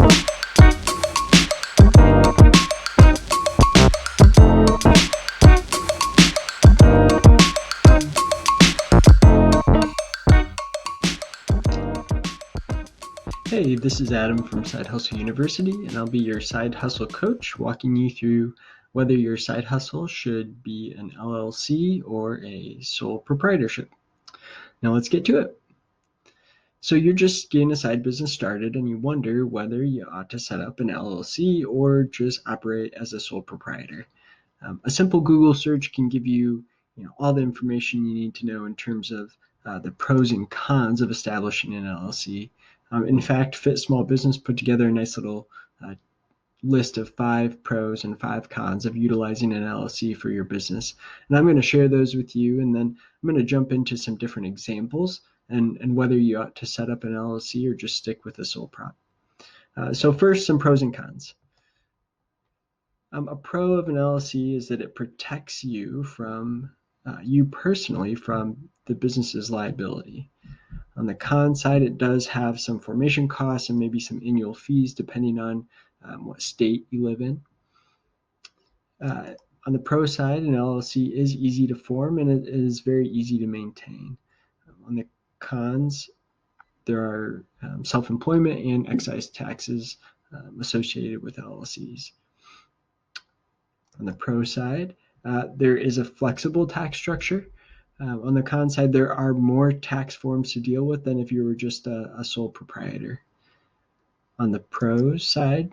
Hey, this is Adam from Side Hustle University, and I'll be your side hustle coach, walking you through whether your side hustle should be an LLC or a sole proprietorship. Now let's get to it. So you're just getting a side business started and you wonder whether you ought to set up an LLC or just operate as a sole proprietor. A simple Google search can give you, all the information you need to know in terms of the pros and cons of establishing an LLC. In fact, Fit Small Business put together a nice little list of 5 pros and 5 cons of utilizing an LLC for your business. And I'm going to share those with you, and then I'm going to jump into some different examples and whether you ought to set up an LLC or just stick with a sole prop. So first, some pros and cons. A pro of an LLC is that it protects you from you personally from the business's liability. On the con side, it does have some formation costs and maybe some annual fees depending on what state you live in. On the pro side, an LLC is easy to form and it is very easy to maintain. On the cons, there are self-employment and excise taxes associated with LLCs. On the pro side, there is a flexible tax structure. On the con side, there are more tax forms to deal with than if you were just a sole proprietor. On the pro side,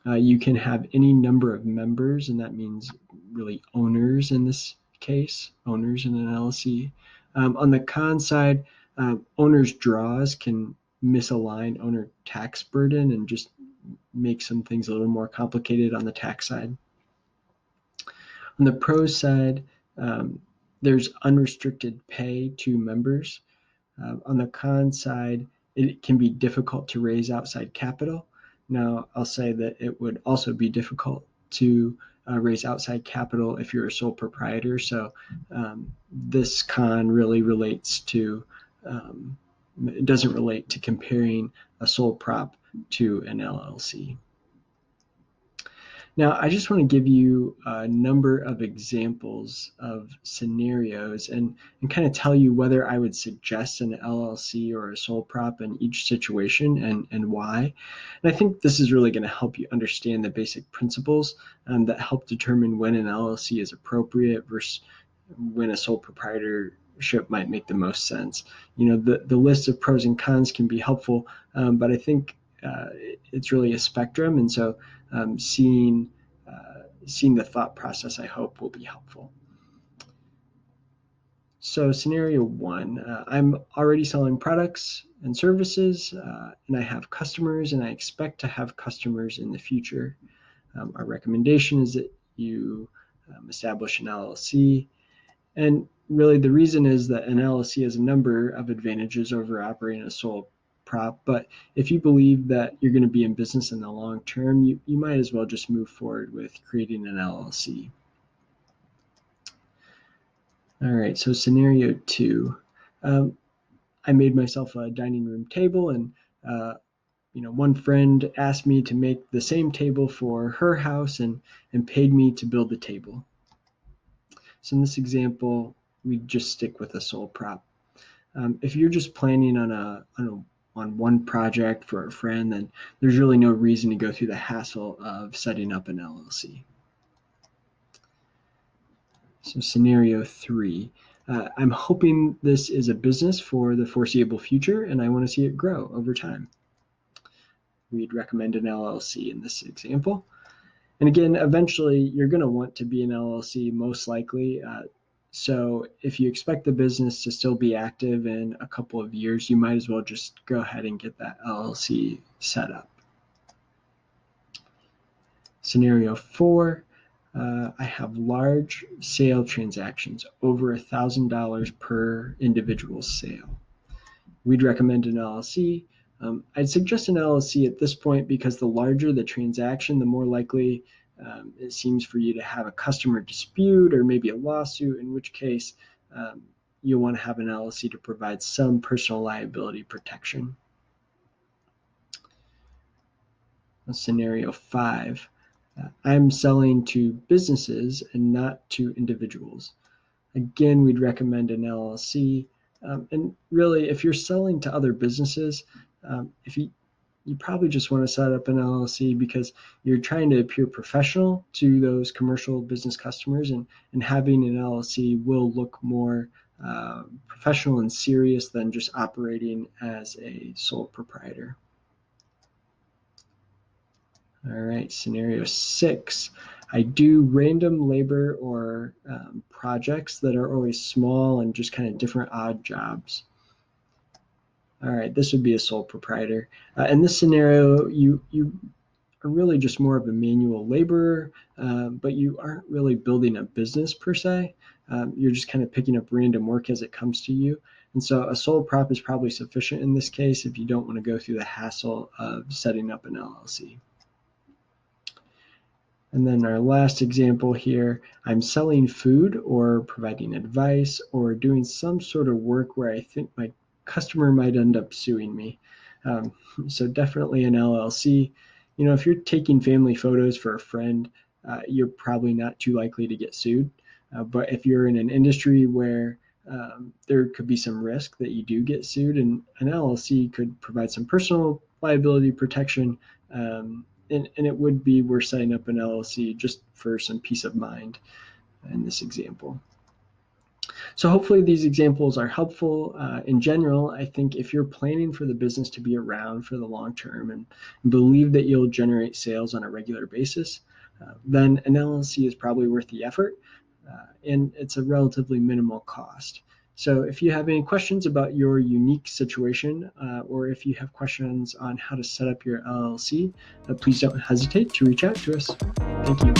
you can have any number of members, and that means really owners in this case, owners in an LLC. On the con side, owners' draws can misalign owner tax burden and just make some things a little more complicated on the tax side. On the pro side, there's unrestricted pay to members. On the con side, it can be difficult to raise outside capital. Now, I'll say that it would also be difficult to raise outside capital if you're a sole proprietor. So this con really relates to, it doesn't relate to comparing a sole prop to an LLC. Now, I just want to give you a number of examples of scenarios and kind of tell you whether I would suggest an LLC or a sole prop in each situation and why. And I think this is really going to help you understand the basic principles that help determine when an LLC is appropriate versus when a sole proprietorship might make the most sense. The list of pros and cons can be helpful, but I think it's really a spectrum, and so seeing the thought process, I hope, will be helpful. So scenario 1, I'm already selling products and services, and I have customers, and I expect to have customers in the future. Our recommendation is that you establish an LLC, and really the reason is that an LLC has a number of advantages over operating a sole prop, but if you believe that you're going to be in business in the long term, you might as well just move forward with creating an LLC. All right, so scenario 2. I made myself a dining room table, and one friend asked me to make the same table for her house and paid me to build the table. So in this example, we just stick with a sole prop. If you're just planning on one project for a friend, then there's really no reason to go through the hassle of setting up an LLC. So scenario 3, I'm hoping this is a business for the foreseeable future and I want to see it grow over time. We'd recommend an LLC in this example. And again, eventually you're going to want to be an LLC most likely. So if you expect the business to still be active in a couple of years, you might as well just go ahead and get that LLC set up. Scenario 4, I have large sale transactions, over $1,000 per individual sale. We'd recommend an LLC. I'd suggest an LLC at this point because the larger the transaction, the more likely it seems for you to have a customer dispute or maybe a lawsuit, in which case you'll want to have an LLC to provide some personal liability protection. Scenario 5, I'm selling to businesses and not to individuals. Again, we'd recommend an LLC. And really, if you're selling to other businesses, if you probably just want to set up an LLC because you're trying to appear professional to those commercial business customers, and having an LLC will look more professional and serious than just operating as a sole proprietor. All right, scenario 6. I do random labor or projects that are always small and just kind of different odd jobs. All right, this would be a sole proprietor. In this scenario, you are really just more of a manual laborer, but you aren't really building a business per se. You're just kind of picking up random work as it comes to you. And so a sole prop is probably sufficient in this case if you don't want to go through the hassle of setting up an LLC. And then our last example here, I'm selling food or providing advice or doing some sort of work where I think my customer might end up suing me. So definitely an LLC. If you're taking family photos for a friend, you're probably not too likely to get sued. But if you're in an industry where there could be some risk that you do get sued, and an LLC could provide some personal liability protection, and it would be worth setting up an LLC just for some peace of mind in this example. So hopefully these examples are helpful. In general, I think if you're planning for the business to be around for the long term and believe that you'll generate sales on a regular basis, then an LLC is probably worth the effort, and it's a relatively minimal cost. So if you have any questions about your unique situation, or if you have questions on how to set up your LLC, please don't hesitate to reach out to us. Thank you.